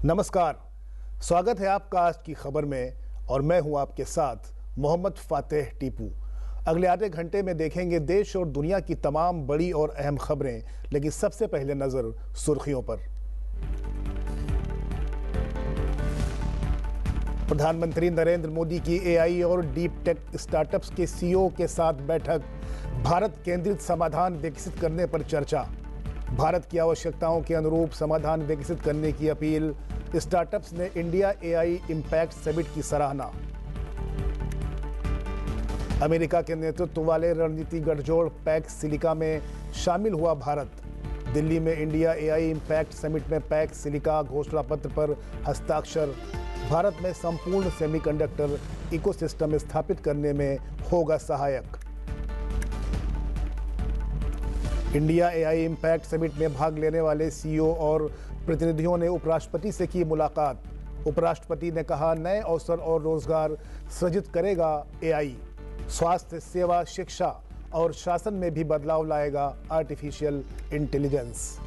नमस्कार, स्वागत है आपका आज की खबर में और मैं हूं आपके साथ मोहम्मद फातेह टीपू। अगले आधे घंटे में देखेंगे देश और दुनिया की तमाम बड़ी और अहम खबरें, लेकिन सबसे पहले नजर सुर्खियों पर। प्रधानमंत्री नरेंद्र मोदी की एआई और डीप टेक स्टार्टअप्स के सीईओ के साथ बैठक। भारत केंद्रित समाधान विकसित करने पर चर्चा। भारत की आवश्यकताओं के अनुरूप समाधान विकसित करने की अपील। स्टार्टअप्स ने इंडिया एआई इंपैक्ट समिट की सराहना। अमेरिका के नेतृत्व वाले रणनीति गठजोड़ पैक्स सिलिका में शामिल हुआ भारत। दिल्ली में इंडिया एआई इंपैक्ट समिट में पैक्स सिलिका घोषणा पत्र पर हस्ताक्षर। भारत में संपूर्ण सेमीकंडक्टर इकोसिस्टम स्थापित करने में होगा सहायक। इंडिया एआई इंपैक्ट समिट में भाग लेने वाले सीईओ और प्रतिनिधियों ने उपराष्ट्रपति से की मुलाकात। उपराष्ट्रपति ने कहा, नए अवसर और रोजगार सृजित करेगा एआई। स्वास्थ्य सेवा, शिक्षा और शासन में भी बदलाव लाएगा आर्टिफिशियल इंटेलिजेंस।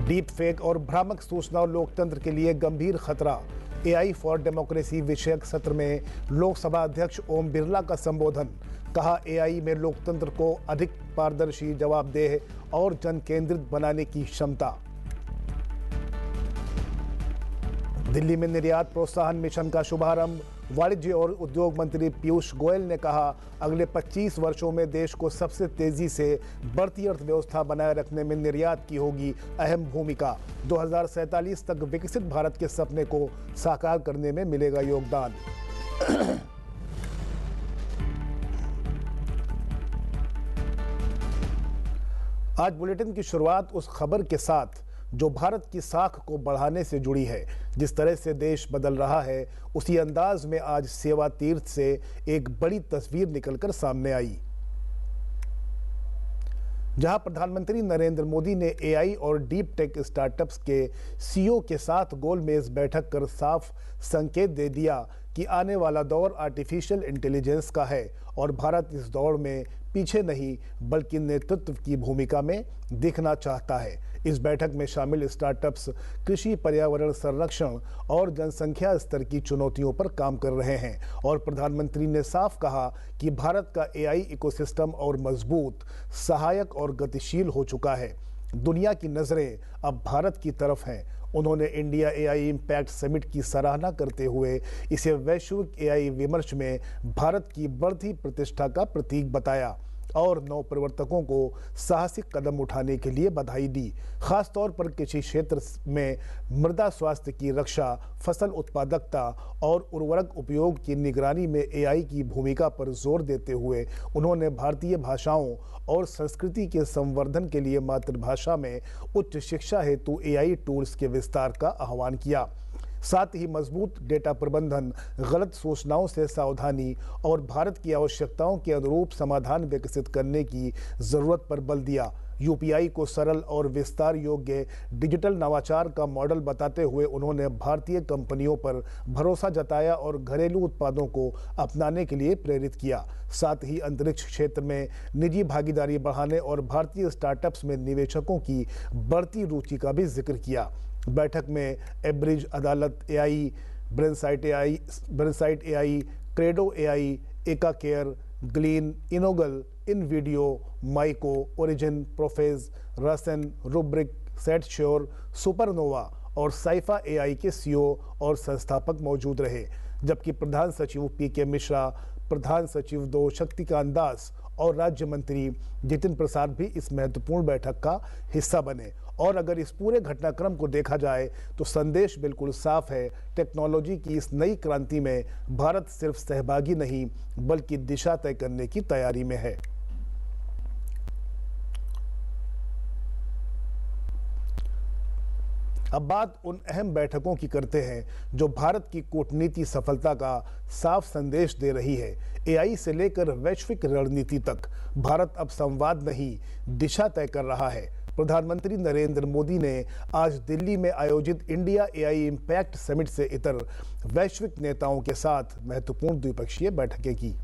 डीप फेक और भ्रामक सूचना और लोकतंत्र के लिए गंभीर खतरा। एआई फॉर डेमोक्रेसी विषयक सत्र में लोकसभा अध्यक्ष ओम बिरला का संबोधन। कहा, एआई में लोकतंत्र को अधिक पारदर्शी, जवाबदेह और जन केंद्रित बनाने की क्षमता। दिल्ली में निर्यात प्रोत्साहन मिशन का शुभारंभ। वाणिज्य और उद्योग मंत्री पीयूष गोयल ने कहा, अगले 25 वर्षों में देश को सबसे तेजी से बढ़ती अर्थव्यवस्था बनाए रखने में निर्यात की होगी अहम भूमिका। 2047 तक विकसित भारत के सपने को साकार करने में मिलेगा योगदान। आज बुलेटिन की शुरुआत उस खबर के साथ जो भारत की साख को बढ़ाने से जुड़ी है। जिस तरह से देश बदल रहा है, उसी अंदाज में आज सेवा तीर्थ से एक बड़ी तस्वीर निकलकर सामने आई, जहां प्रधानमंत्री नरेंद्र मोदी ने एआई और डीप टेक स्टार्टअप्स के सीईओ के साथ गोलमेज बैठक कर साफ संकेत दे दिया कि आने वाला दौर आर्टिफिशियल इंटेलिजेंस का है और भारत इस दौड़ में पीछे नहीं बल्कि नेतृत्व की भूमिका में दिखना चाहता है। इस बैठक में शामिल स्टार्टअप्स कृषि, पर्यावरण संरक्षण और जनसंख्या स्तर की चुनौतियों पर काम कर रहे हैं और प्रधानमंत्री ने साफ कहा कि भारत का एआई इकोसिस्टम और मजबूत, सहायक और गतिशील हो चुका है। दुनिया की नजरें अब भारत की तरफ हैं। उन्होंने इंडिया एआई इंपैक्ट समिट की सराहना करते हुए इसे वैश्विक एआई विमर्श में भारत की बढ़ती प्रतिष्ठा का प्रतीक बताया और नवप्रवर्तकों को साहसिक कदम उठाने के लिए बधाई दी। खासतौर पर कृषि क्षेत्र में मृदा स्वास्थ्य की रक्षा, फसल उत्पादकता और उर्वरक उपयोग की निगरानी में एआई की भूमिका पर जोर देते हुए उन्होंने भारतीय भाषाओं और संस्कृति के संवर्धन के लिए मातृभाषा में उच्च शिक्षा हेतु एआई टूल्स के विस्तार का आह्वान किया। साथ ही मजबूत डेटा प्रबंधन, गलत सूचनाओं से सावधानी और भारत की आवश्यकताओं के अनुरूप समाधान विकसित करने की जरूरत पर बल दिया। यूपीआई को सरल और विस्तार योग्य डिजिटल नवाचार का मॉडल बताते हुए उन्होंने भारतीय कंपनियों पर भरोसा जताया और घरेलू उत्पादों को अपनाने के लिए प्रेरित किया। साथ ही अंतरिक्ष क्षेत्र में निजी भागीदारी बढ़ाने और भारतीय स्टार्टअप्स में निवेशकों की बढ़ती रुचि का भी जिक्र किया। बैठक में Abridge Adalat AI, Brainsight AI, Credo AI, Eka care, Glean, इनोगल, इनवीडियो, माइको, ओरिजिन, प्रोफेज, रसन, रुब्रिक, सेटश्योर, सुपरनोवा और साइफा एआई के सीईओ और संस्थापक मौजूद रहे, जबकि प्रधान सचिव पीके मिश्रा, प्रधान सचिव 2 शक्तिकांत दास और राज्य मंत्री जितिन प्रसाद भी इस महत्वपूर्ण बैठक का हिस्सा बने। और अगर इस पूरे घटनाक्रम को देखा जाए तो संदेश बिल्कुल साफ है, टेक्नोलॉजी की इस नई क्रांति में भारत सिर्फ सहभागी नहीं बल्कि दिशा तय करने की तैयारी में है। अब बात उन अहम बैठकों की करते हैं जो भारत की कूटनीति सफलता का साफ संदेश दे रही है। एआई से लेकर वैश्विक रणनीति तक भारत अब संवाद नहीं, दिशा तय कर रहा है। प्रधानमंत्री नरेंद्र मोदी ने आज दिल्ली में आयोजित इंडिया एआई इंपैक्ट समिट से इतर वैश्विक नेताओं के साथ महत्वपूर्ण द्विपक्षीय बैठकें की।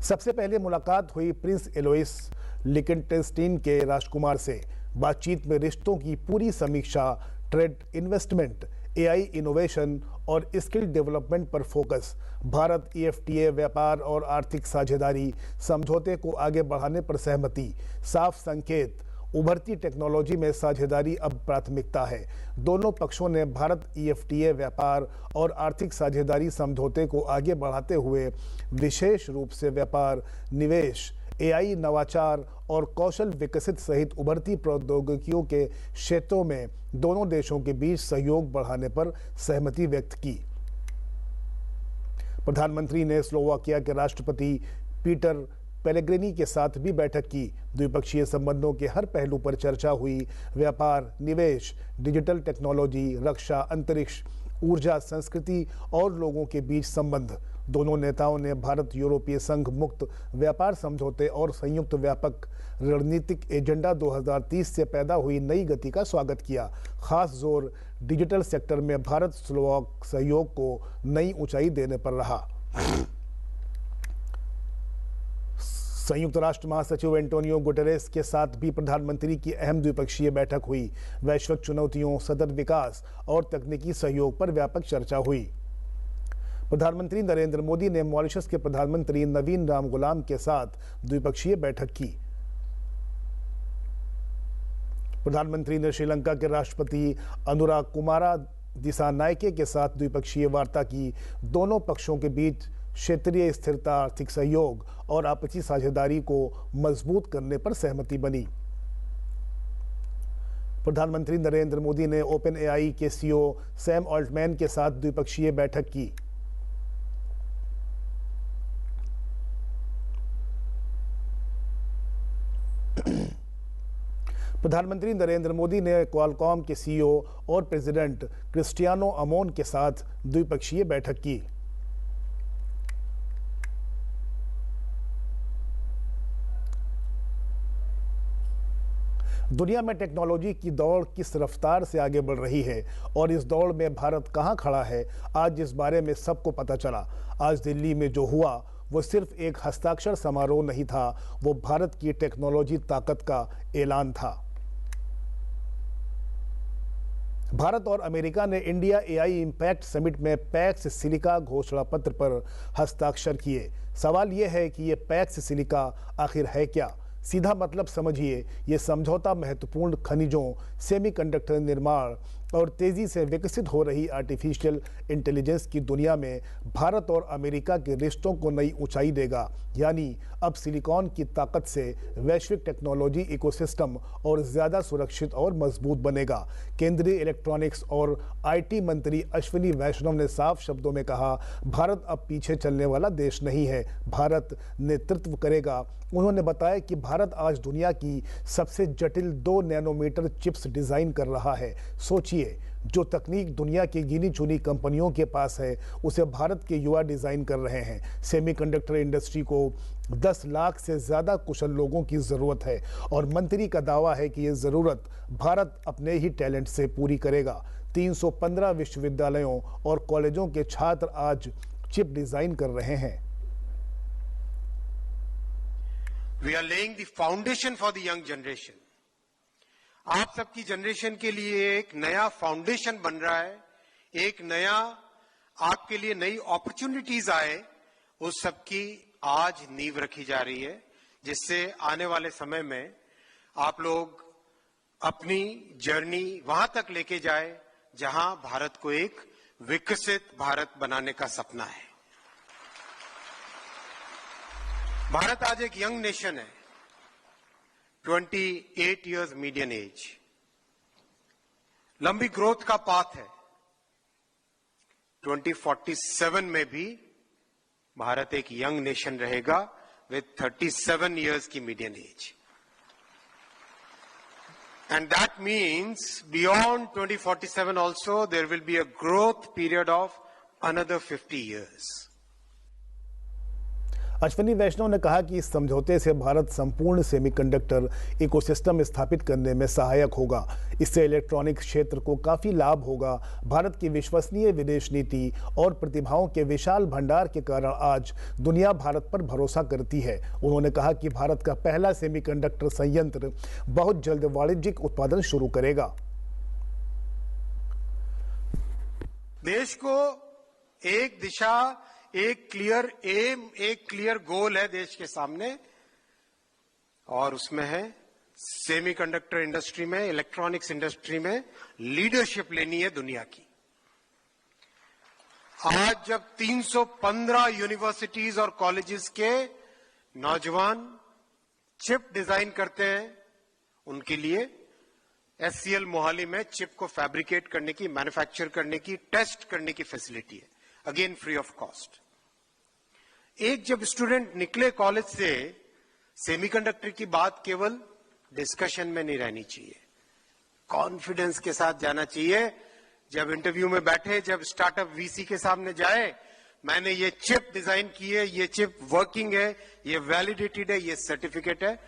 सबसे पहले मुलाकात हुई प्रिंस एलोइस लिकनटेनस्टीन के राजकुमार से। बातचीत में रिश्तों की पूरी समीक्षा, ट्रेड, इन्वेस्टमेंट, एआई इनोवेशन और स्किल डेवलपमेंट पर फोकस, भारत ईएफटीए व्यापार और आर्थिक साझेदारी समझौते को आगे बढ़ाने पर सहमति, साफ संकेत, उभरती टेक्नोलॉजी में साझेदारी अब प्राथमिकता है। दोनों पक्षों ने भारत ईएफटीए व्यापार और आर्थिक साझेदारी समझौते को आगे बढ़ाते हुए विशेष रूप से व्यापार, निवेश, एआई, नवाचार और कौशल विकसित सहित उभरती प्रौद्योगिकियों के क्षेत्रों में दोनों देशों के बीच सहयोग बढ़ाने पर सहमति व्यक्त की। प्रधानमंत्री ने स्लोवाकिया के राष्ट्रपति पीटर पेलेग्रिनी के साथ भी बैठक की। द्विपक्षीय संबंधों के हर पहलू पर चर्चा हुई। व्यापार, निवेश, डिजिटल टेक्नोलॉजी, रक्षा, अंतरिक्ष, ऊर्जा, संस्कृति और लोगों के बीच संबंध। दोनों नेताओं ने भारत यूरोपीय संघ मुक्त व्यापार समझौते और संयुक्त व्यापक रणनीतिक एजेंडा 2030 से पैदा हुई नई गति का स्वागत किया। खास जोर डिजिटल सेक्टर में भारत स्लोवाक सहयोग को नई ऊंचाई देने पर रहा। संयुक्त राष्ट्र महासचिव एंटोनियो गुटेरेस के साथ भी प्रधानमंत्री की अहम द्विपक्षीय बैठक हुई। वैश्विक चुनौतियों, सतत विकास और तकनीकी सहयोग पर व्यापक चर्चा हुई। प्रधानमंत्री नरेंद्र मोदी ने मॉरिशस के प्रधानमंत्री नवीन रामगुलाम के साथ द्विपक्षीय बैठक की। प्रधानमंत्री ने श्रीलंका के राष्ट्रपति अनुराग कुमारा दिसानायके के साथ द्विपक्षीय वार्ता की। दोनों पक्षों के बीच क्षेत्रीय स्थिरता, आर्थिक सहयोग और आपसी साझेदारी को मजबूत करने पर सहमति बनी। प्रधानमंत्री नरेंद्र मोदी ने ओपन एआई के सीईओ सैम ऑल्टमैन के साथ द्विपक्षीय बैठक की। प्रधानमंत्री नरेंद्र मोदी ने क्वालकॉम के सीईओ और प्रेसिडेंट क्रिस्टियानो अमोन के साथ द्विपक्षीय बैठक की। दुनिया में टेक्नोलॉजी की दौड़ किस रफ्तार से आगे बढ़ रही है और इस दौड़ में भारत कहां खड़ा है, आज इस बारे में सबको पता चला। आज दिल्ली में जो हुआ वो सिर्फ एक हस्ताक्षर समारोह नहीं था, वो भारत की टेक्नोलॉजी ताकत का ऐलान था। भारत और अमेरिका ने इंडिया एआई इम्पैक्ट समिट में पैक्स सिलिका घोषणा पत्र पर हस्ताक्षर किए। सवाल यह है कि ये पैक्स सिलिका आखिर है क्या? सीधा मतलब समझिए, ये समझौता महत्वपूर्ण खनिजों, सेमीकंडक्टर निर्माण और तेजी से विकसित हो रही आर्टिफिशियल इंटेलिजेंस की दुनिया में भारत और अमेरिका के रिश्तों को नई ऊंचाई देगा। यानी अब सिलिकॉन की ताकत से वैश्विक टेक्नोलॉजी इकोसिस्टम और ज़्यादा सुरक्षित और मजबूत बनेगा। केंद्रीय इलेक्ट्रॉनिक्स और आईटी मंत्री अश्विनी वैष्णव ने साफ शब्दों में कहा, भारत अब पीछे चलने वाला देश नहीं है, भारत नेतृत्व करेगा। उन्होंने बताया कि भारत आज दुनिया की सबसे जटिल 2 नैनोमीटर चिप्स डिज़ाइन कर रहा है। सोचिए, जो तकनीक दुनिया की गिनी चुनी कंपनियों के पास है, उसे भारत के युवा डिज़ाइन कर रहे हैं। सेमीकंडक्टर इंडस्ट्री को 10 लाख से ज़्यादा कुशल लोगों की ज़रूरत है और मंत्री का दावा है कि ये ज़रूरत भारत अपने ही टैलेंट से पूरी करेगा। 315 विश्वविद्यालयों और कॉलेजों के छात्र आज चिप डिज़ाइन कर रहे हैं। We are laying the foundation for the young generation. आप सबकी जनरेशन के लिए एक नया फाउंडेशन बन रहा है, एक नया आपके लिए नई अपॉर्चुनिटीज आए, उस सबकी आज नींव रखी जा रही है, जिससे आने वाले समय में आप लोग अपनी जर्नी वहां तक लेके जाए जहां भारत को एक विकसित भारत बनाने का सपना है। भारत आज एक यंग नेशन है, 28 इयर्स मीडियन एज, लंबी ग्रोथ का पाथ है। 2047 में भी भारत एक यंग नेशन रहेगा विद 37 इयर्स की median age, and that means beyond 2047 also there will be a growth period of another 50 years. Ashwini वैष्णव ने कहा कि इस समझौते से भारत संपूर्ण सेमीकंडक्टर इकोसिस्टम स्थापित करने में सहायक होगा। इससे इलेक्ट्रॉनिक क्षेत्र को काफी लाभ होगा। भारत की विश्वसनीय विदेश नीति और प्रतिभाओं के विशाल भंडार के कारण आज दुनिया भारत पर भरोसा करती है। उन्होंने कहा कि भारत का पहला सेमीकंडक्टर संयंत्र बहुत जल्द वाणिज्यिक उत्पादन शुरू करेगा। देश को एक दिशा, एक क्लियर एम, एक क्लियर गोल है देश के सामने, और उसमें है सेमीकंडक्टर इंडस्ट्री में, इलेक्ट्रॉनिक्स इंडस्ट्री में लीडरशिप लेनी है दुनिया की। आज जब 315 यूनिवर्सिटीज और कॉलेजेस के नौजवान चिप डिजाइन करते हैं, उनके लिए एससीएल मोहाली में चिप को फैब्रिकेट करने की, मैन्युफैक्चर करने की, टेस्ट करने की फैसिलिटी है, अगेन फ्री ऑफ कॉस्ट। एक जब स्टूडेंट निकले कॉलेज से, सेमीकंडक्टर की बात केवल डिस्कशन में नहीं रहनी चाहिए, कॉन्फिडेंस के साथ जाना चाहिए। जब इंटरव्यू में बैठे, जब स्टार्टअप वीसी के सामने जाए, मैंने ये चिप डिजाइन की है, ये चिप वर्किंग है, ये वैलिडेटेड है, ये सर्टिफिकेट है।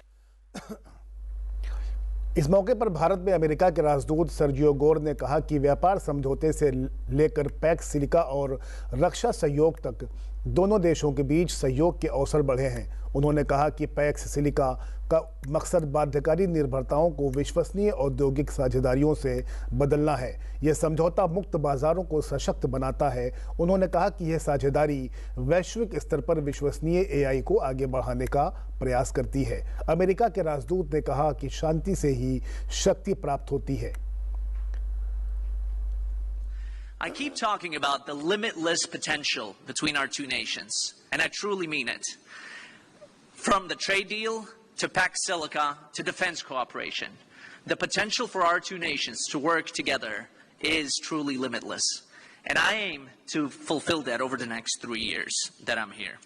इस मौके पर भारत में अमेरिका के राजदूत सर्जियो गोर ने कहा कि व्यापार समझौते से लेकर पैक्स सिलिका और रक्षा सहयोग तक दोनों देशों के बीच सहयोग के अवसर बढ़े हैं। उन्होंने कहा कि पैक्स सिलिका का मकसद बाध्यकारी निर्भरताओं को विश्वसनीय औद्योगिक साझेदारियों से बदलना है। यह समझौता मुक्त बाजारों को सशक्त बनाता है। उन्होंने कहा कि यह साझेदारी वैश्विक स्तर पर विश्वसनीय एआई को आगे बढ़ाने का प्रयास करती है। अमेरिका के राजदूत ने कहा कि शांति से ही शक्ति प्राप्त होती है। I keep talking about the limitless potential between our two nations, and I truly mean it. From the trade deal to Pax Silica to defense cooperation, the potential for our two nations to work together is truly limitless. And I aim to fulfill that over the next 3 years that I'm here.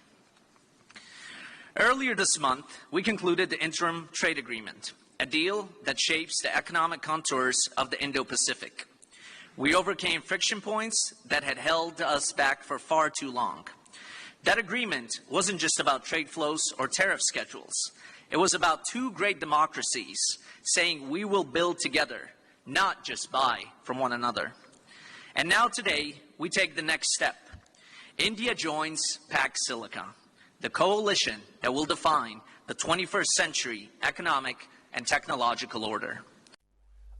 Earlier this month, we concluded the interim trade agreement, a deal that shapes the economic contours of the Indo-Pacific. We overcame friction points that had held us back for far too long. That agreement wasn't just about trade flows or tariff schedules. It was about two great democracies saying we will build together, not just buy from one another. And now today, we take the next step. India joins Pax Silica, the coalition that will define the 21st century economic and technological order.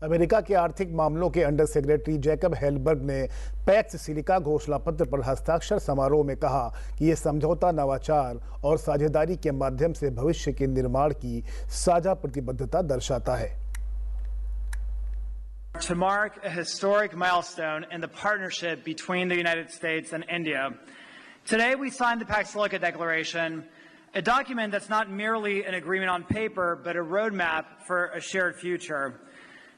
America के आर्थिक मामलों के under secretary Jacob Helberg ने PACS silica घोषणा पत्र पर हस्ताक्षर समारोह में कहा कि यह समझौता नवाचार और साझेदारी के माध्यम से भविष्य के निर्माण की साझा प्रतिबद्धता दर्शाता है। To mark a historic milestone in the partnership between the United States and India, today we signed the Pax Silica Declaration, a document that's not merely an agreement on paper, but a roadmap for a shared future.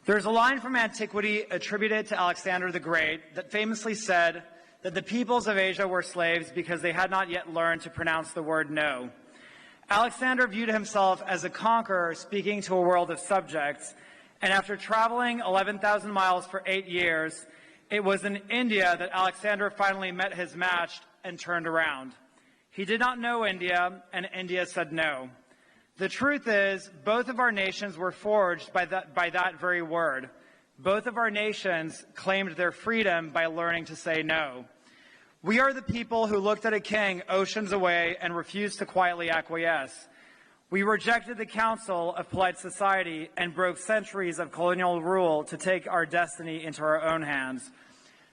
There's a line from antiquity attributed to Alexander the Great that famously said that the peoples of Asia were slaves because they had not yet learned to pronounce the word no. Alexander viewed himself as a conqueror speaking to a world of subjects, and after traveling 11,000 miles for 8 years, it was in India that Alexander finally met his match and turned around. He did not know India, and India said no. The truth is, both of our nations were forged by that very word. Both of our nations claimed their freedom by learning to say no. We are the people who looked at a king oceans away and refused to quietly acquiesce. We rejected the counsel of polite society and broke centuries of colonial rule to take our destiny into our own hands.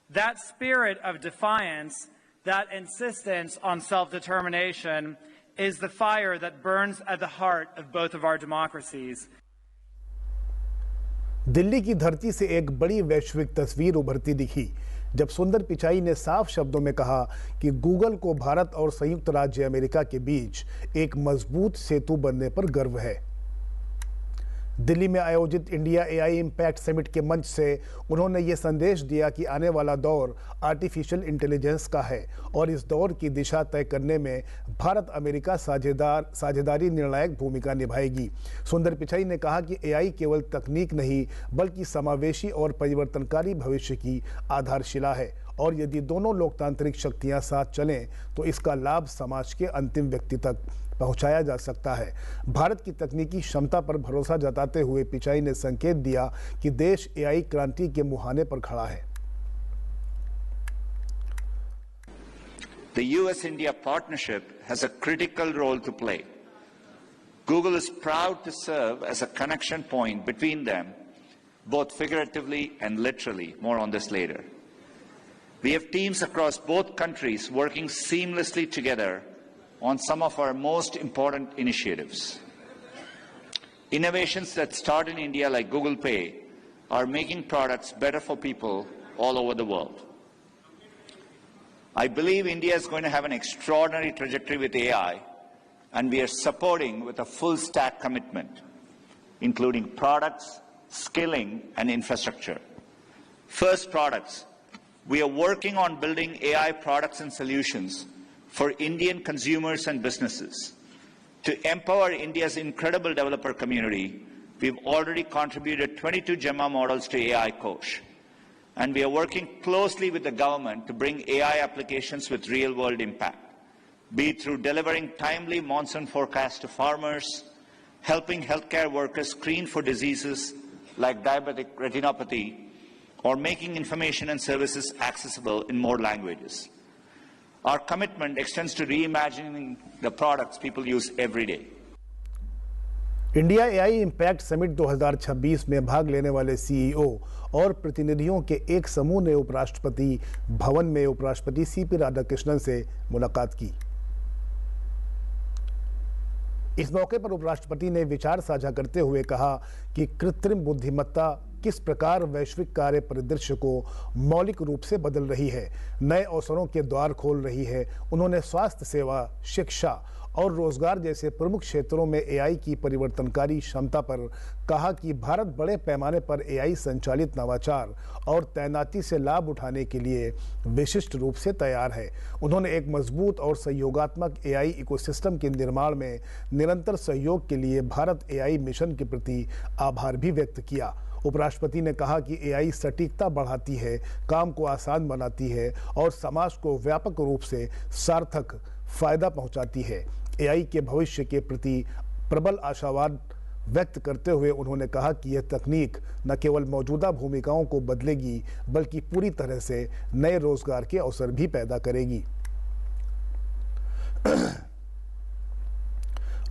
That spirit of defiance, that insistence on self-determination, is the fire that burns at the heart of both of our democracies. Delhi की धरती से एक बड़ी वैश्विक तस्वीर उभरती दिखी जब सुंदर पिचाई ने साफ शब्दों में कहा कि गूगल को भारत और संयुक्त राज्य अमेरिका के बीच एक मजबूत सेतु बनने पर गर्व है। दिल्ली में आयोजित इंडिया एआई इम्पैक्ट समिट के मंच से उन्होंने ये संदेश दिया कि आने वाला दौर आर्टिफिशियल इंटेलिजेंस का है और इस दौर की दिशा तय करने में भारत अमेरिका साझेदारी निर्णायक भूमिका निभाएगी। सुंदर पिचाई ने कहा कि एआई केवल तकनीक नहीं बल्कि समावेशी और परिवर्तनकारी भविष्य की आधारशिला है और यदि दोनों लोकतांत्रिक शक्तियां साथ चलें तो इसका लाभ समाज के अंतिम व्यक्ति तक पहुंचाया जा सकता है। भारत की तकनीकी क्षमता पर भरोसा जताते हुए पिचाई ने संकेत दिया कि देश एआई क्रांति के मुहाने पर खड़ा है। The US-India partnership has a critical role to play. Google is proud to serve as a connection point between them, both figuratively and literally. More on this later. We have teams across both countries working seamlessly together on some of our most important initiatives. Innovations that start in India, like Google Pay, are making products better for people all over the world. I believe India is going to have an extraordinary trajectory with AI, and we are supporting with a full stack commitment, including products, skilling, and infrastructure. First, products. We are working on building AI products and solutions for Indian consumers and businesses. To empower India's incredible developer community, we've already contributed 22 Gemma models to AI Kosh. And we are working closely with the government to bring AI applications with real-world impact, be it through delivering timely monsoon forecasts to farmers, helping healthcare workers screen for diseases like diabetic retinopathy, or making information and services accessible in more languages. Our commitment extends to reimagining the products people use every day. India AI impact summit 2026 में भाग लेने वाले CEO और प्रतिनिधियों के एक समूह ने उपराष्ट्रपति भवन में उपराष्ट्रपति सीपी राधाकृष्णन से मुलाकात की। इस मौके पर उपराष्ट्रपति ने विचार साझा करते हुए कहा कि कृत्रिम बुद्धिमत्ता किस प्रकार वैश्विक कार्य परिदृश्य को मौलिक रूप से बदल रही है, नए अवसरों के द्वार खोल रही है। उन्होंने स्वास्थ्य सेवा, शिक्षा और रोजगार जैसे प्रमुख क्षेत्रों में एआई की परिवर्तनकारी क्षमता पर कहा कि भारत बड़े पैमाने पर एआई संचालित नवाचार और तैनाती से लाभ उठाने के लिए विशिष्ट रूप से तैयार है। उन्होंने एक मजबूत और सहयोगात्मक एआई इकोसिस्टम के निर्माण में निरंतर सहयोग के लिए भारत एआई मिशन के प्रति आभार भी व्यक्त किया। उपराष्ट्रपति ने कहा कि एआई सटीकता बढ़ाती है, काम को आसान बनाती है और समाज को व्यापक रूप से सार्थक फायदा पहुंचाती है। एआई के भविष्य के प्रति प्रबल आशावाद व्यक्त करते हुए उन्होंने कहा कि यह तकनीक न केवल मौजूदा भूमिकाओं को बदलेगी बल्कि पूरी तरह से नए रोजगार के अवसर भी पैदा करेगी।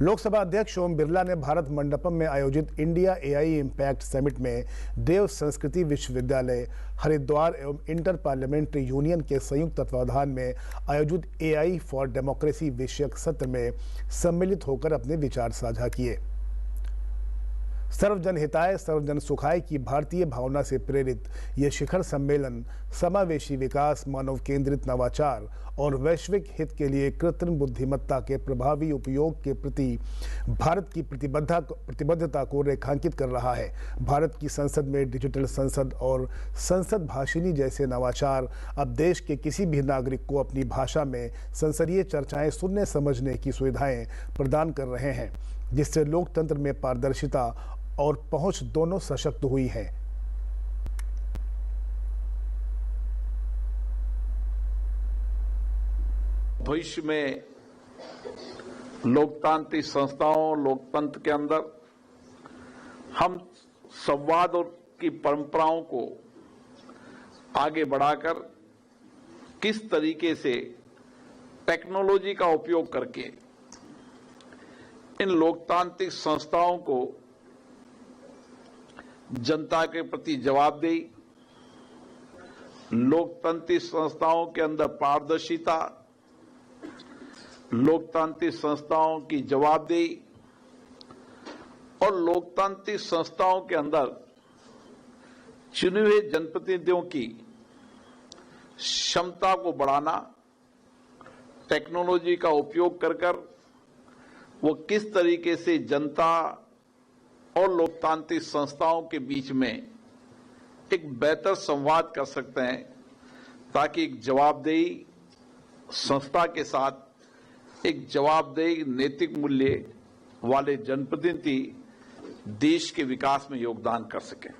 लोकसभा अध्यक्ष ओम बिरला ने भारत मंडपम में आयोजित इंडिया एआई इम्पैक्ट समिट में देव संस्कृति विश्वविद्यालय हरिद्वार एवं इंटर पार्लियामेंट्री यूनियन के संयुक्त तत्वावधान में आयोजित एआई फॉर डेमोक्रेसी विषयक सत्र में सम्मिलित होकर अपने विचार साझा किए। सर्वजन हिताय सर्वजन सुखाय की भारतीय भावना से प्रेरित यह शिखर सम्मेलन समावेशी विकास, मानव केंद्रित नवाचार और वैश्विक हित के लिए कृत्रिम बुद्धिमत्ता के प्रभावी उपयोग के प्रति भारत की प्रतिबद्धता को रेखांकित कर रहा है। भारत की संसद में डिजिटल संसद और संसद भाषिनी जैसे नवाचार अब देश के किसी भी नागरिक को अपनी भाषा में संसदीय चर्चाएं सुनने समझने की सुविधाएं प्रदान कर रहे हैं, जिससे लोकतंत्र में पारदर्शिता और पहुंच दोनों सशक्त हुई है। भविष्य में लोकतांत्रिक संस्थाओं, लोकतंत्र के अंदर हम संवाद और की परंपराओं को आगे बढ़ाकर किस तरीके से टेक्नोलॉजी का उपयोग करके इन लोकतांत्रिक संस्थाओं को जनता के प्रति जवाबदेही, लोकतांत्रिक संस्थाओं के अंदर पारदर्शिता, लोकतांत्रिक संस्थाओं की जवाबदेही और लोकतांत्रिक संस्थाओं के अंदर चुने हुए जनप्रतिनिधियों की क्षमता को बढ़ाना, टेक्नोलॉजी का उपयोग कर वो किस तरीके से जनता और लोकतांत्रिक संस्थाओं के बीच में एक बेहतर संवाद कर सकते हैं, ताकि एक जवाबदेही संस्था के साथ एक जवाबदेही नैतिक मूल्य वाले जनप्रतिनिधि देश के विकास में योगदान कर सकें।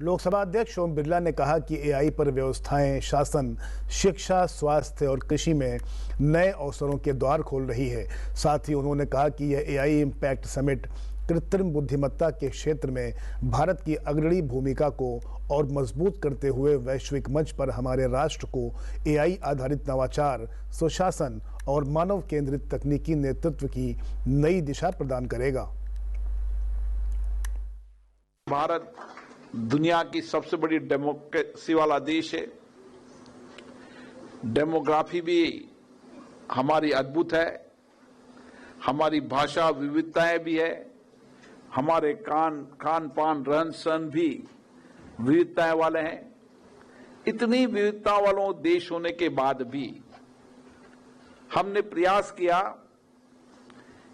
लोकसभा अध्यक्ष ओम बिरला ने कहा कि एआई पर व्यवस्थाएं शासन, शिक्षा, स्वास्थ्य और कृषि में नए अवसरों के द्वार खोल रही है। साथ ही उन्होंने कहा कि यह एआई इम्पैक्ट समिट कृत्रिम बुद्धिमत्ता के क्षेत्र में भारत की अग्रणी भूमिका को और मजबूत करते हुए वैश्विक मंच पर हमारे राष्ट्र को एआई आधारित नवाचार, सुशासन और मानव केंद्रित तकनीकी नेतृत्व की नई दिशा प्रदान करेगा। भारत दुनिया की सबसे बड़ी डेमोक्रेसी वाला देश है। डेमोग्राफी भी हमारी अद्भुत है, हमारी भाषा विविधताएं भी है, हमारे खान पान रहन सहन भी विविधताएं वाले हैं। इतनी विविधता वालों देश होने के बाद भी हमने प्रयास किया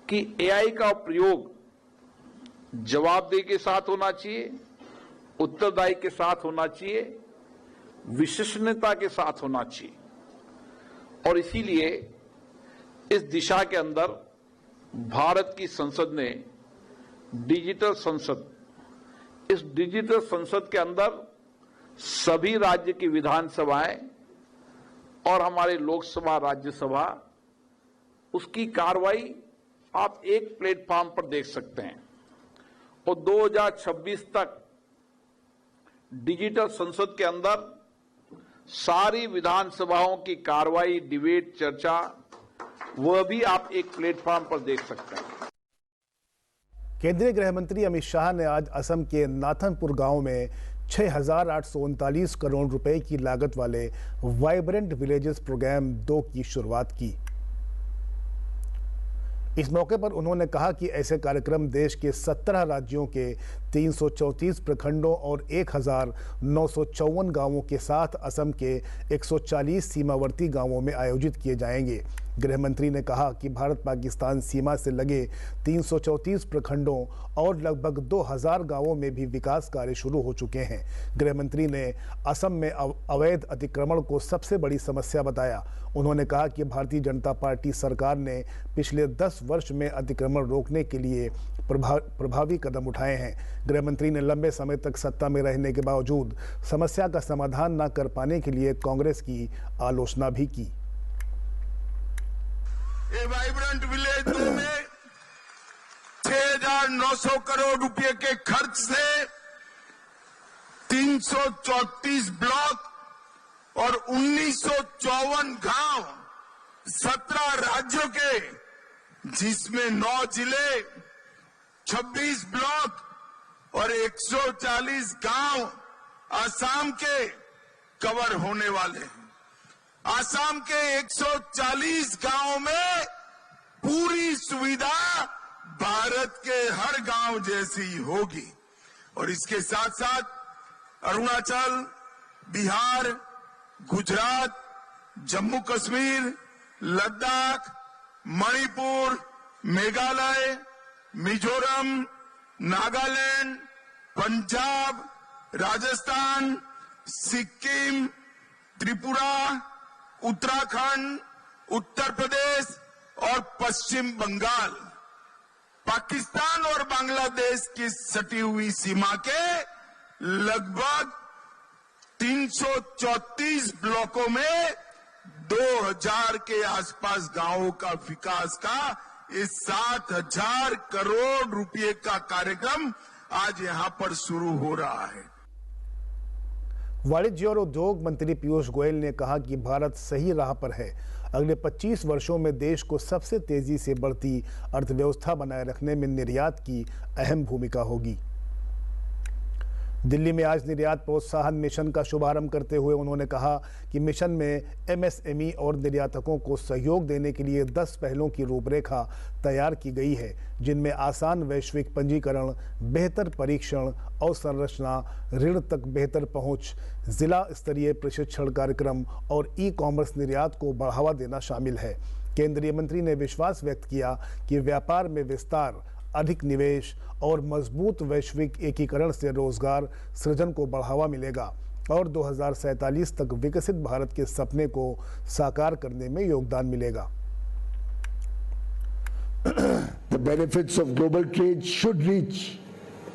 कि एआई का प्रयोग जवाबदेही के साथ होना चाहिए, उत्तरदायी के साथ होना चाहिए, विश्वसनीयता के साथ होना चाहिए। और इसीलिए इस दिशा के अंदर भारत की संसद ने डिजिटल संसद, इस डिजिटल संसद के अंदर सभी राज्य की विधानसभाएं और हमारे लोकसभा, राज्यसभा, उसकी कार्रवाई आप एक प्लेटफॉर्म पर देख सकते हैं। और 2026 तक डिजिटल संसद के अंदर सारी विधानसभाओं की कार्रवाई, डिबेट, चर्चा, वह भी आप एक प्लेटफॉर्म पर देख सकते हैं। केंद्रीय गृह मंत्री अमित शाह ने आज असम के नाथनपुर गांव में 6,839 करोड़ रुपए की लागत वाले वाइब्रेंट विलेजेस प्रोग्राम 2 की शुरुआत की। इस मौके पर उन्होंने कहा कि ऐसे कार्यक्रम देश के 17 राज्यों के 334 प्रखंडों और 1,954 गांवों के साथ असम के 140 सीमावर्ती गांवों में आयोजित किए जाएंगे। गृह मंत्री ने कहा कि भारत पाकिस्तान सीमा से लगे 334 प्रखंडों और लगभग 2000 गांवों में भी विकास कार्य शुरू हो चुके हैं। गृह मंत्री ने असम में अवैध अतिक्रमण को सबसे बड़ी समस्या बताया। उन्होंने कहा कि भारतीय जनता पार्टी सरकार ने पिछले 10 वर्ष में अतिक्रमण रोकने के लिए प्रभावी कदम उठाए हैं। गृह मंत्री ने लंबे समय तक सत्ता में रहने के बावजूद समस्या का समाधान न कर पाने के लिए कांग्रेस की आलोचना भी की। ये वाइब्रेंट विलेज 2 में 6,900 करोड़ रुपए के खर्च से 334 ब्लॉक और 1954 गांव 17 राज्यों के, जिसमें 9 जिले, 26 ब्लॉक और 140 गांव आसाम के कवर होने वाले हैं। आसाम के 140 गांवों में पूरी सुविधा भारत के हर गांव जैसी होगी। और इसके साथ साथ अरुणाचल, बिहार, गुजरात, जम्मू कश्मीर, लद्दाख, मणिपुर, मेघालय, मिजोरम, नागालैंड, पंजाब, राजस्थान, सिक्किम, त्रिपुरा, उत्तराखंड, उत्तर प्रदेश और पश्चिम बंगाल, पाकिस्तान और बांग्लादेश की सटी हुई सीमा के लगभग 334 ब्लॉकों में 2000 के आसपास गांवों का विकास का इस 7,000 करोड़ रुपए का कार्यक्रम आज यहां पर शुरू हो रहा है। वाणिज्य और उद्योग मंत्री पीयूष गोयल ने कहा कि भारत सही राह पर है। अगले 25 वर्षों में देश को सबसे तेजी से बढ़ती अर्थव्यवस्था बनाए रखने में निर्यात की अहम भूमिका होगी। दिल्ली में आज निर्यात प्रोत्साहन मिशन का शुभारंभ करते हुए उन्होंने कहा कि मिशन में एमएसएमई और निर्यातकों को सहयोग देने के लिए 10 पहलों की रूपरेखा तैयार की गई है, जिनमें आसान वैश्विक पंजीकरण, बेहतर परीक्षण, अवसंरचना, ऋण तक बेहतर पहुंच, जिला स्तरीय प्रशिक्षण कार्यक्रम और ई-कॉमर्स निर्यात को बढ़ावा देना शामिल है। केंद्रीय मंत्री ने विश्वास व्यक्त किया कि व्यापार में विस्तार, अधिक निवेश और मजबूत वैश्विक एकीकरण से रोजगार सृजन को बढ़ावा मिलेगा और 2047 तक विकसित भारत के सपने को साकार करने में योगदान मिलेगा। The benefits of global trade should reach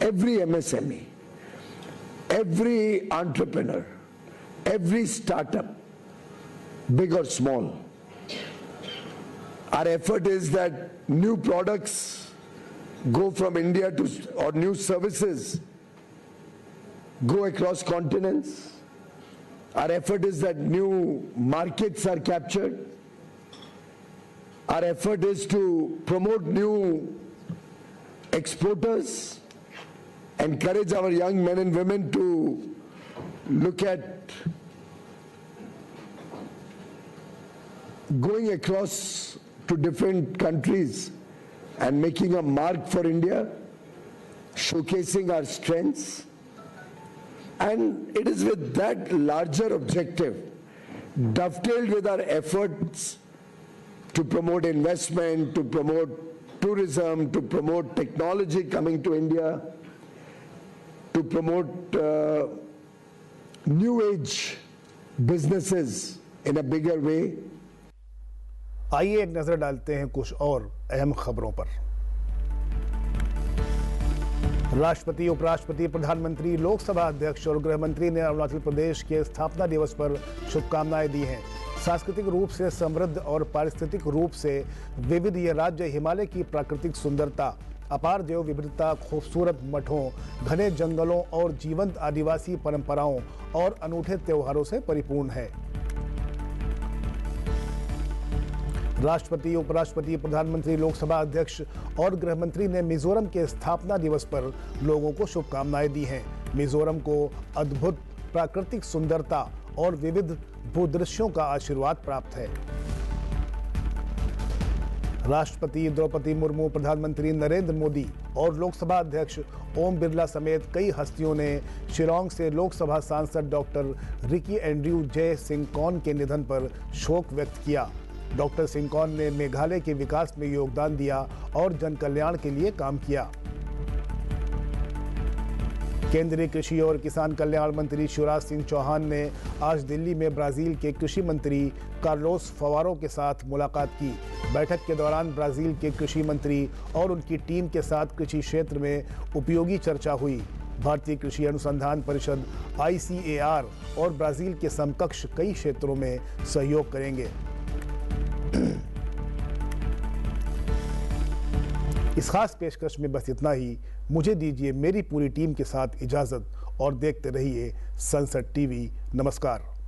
every MSME. every entrepreneur, every startup, big or small. Our effort is that new products go from India to, or new services go across continents. Our effort is that new markets are captured. Our effort is to promote new exporters, encourage our young men and women to look at going across to different countries and making a mark for India, showcasing our strengths. And it is with that larger objective, dovetailed with our efforts to promote investment, to promote tourism, to promote technology coming to India, to promote new age businesses in a bigger way. आइए एक नजर डालते हैं कुछ और अहम खबरों पर। राष्ट्रपति, उपराष्ट्रपति, प्रधानमंत्री, लोकसभा अध्यक्ष और गृह मंत्री ने अरुणाचल प्रदेश के स्थापना दिवस पर शुभकामनाएं दी हैं। सांस्कृतिक रूप से समृद्ध और पारिस्थितिक रूप से विविध यह राज्य हिमालय की प्राकृतिक सुंदरता, अपार जैव विविधता, खूबसूरत मठों, घने जंगलों और जीवंत आदिवासी परंपराओं और अनूठे त्योहारों से परिपूर्ण है। राष्ट्रपति, उपराष्ट्रपति, प्रधानमंत्री, लोकसभा अध्यक्ष और गृह मंत्री ने मिजोरम के स्थापना दिवस पर लोगों को शुभकामनाएं दी हैं। मिजोरम को अद्भुत प्राकृतिक सुंदरता और विविध भूदृश्यों का आशीर्वाद प्राप्त है। राष्ट्रपति द्रौपदी मुर्मू, प्रधानमंत्री नरेंद्र मोदी और लोकसभा अध्यक्ष ओम बिरला समेत कई हस्तियों ने शिलांग से लोकसभा सांसद डॉक्टर रिकी एंड्रयू जय सिंह कौन के निधन पर शोक व्यक्त किया। डॉक्टर सिंह कौन ने मेघालय के विकास में योगदान दिया और जन कल्याण के लिए काम किया। केंद्रीय कृषि और किसान कल्याण मंत्री शिवराज सिंह चौहान ने आज दिल्ली में ब्राजील के कृषि मंत्री कार्लोस फवारो के साथ मुलाकात की। बैठक के दौरान ब्राजील के कृषि मंत्री और उनकी टीम के साथ कृषि क्षेत्र में उपयोगी चर्चा हुई। भारतीय कृषि अनुसंधान परिषद ICAR और ब्राजील के समकक्ष कई क्षेत्रों में सहयोग करेंगे। इस खास पेशकश में बस इतना ही। मुझे दीजिए मेरी पूरी टीम के साथ इजाजत और देखते रहिए संसद टीवी। नमस्कार।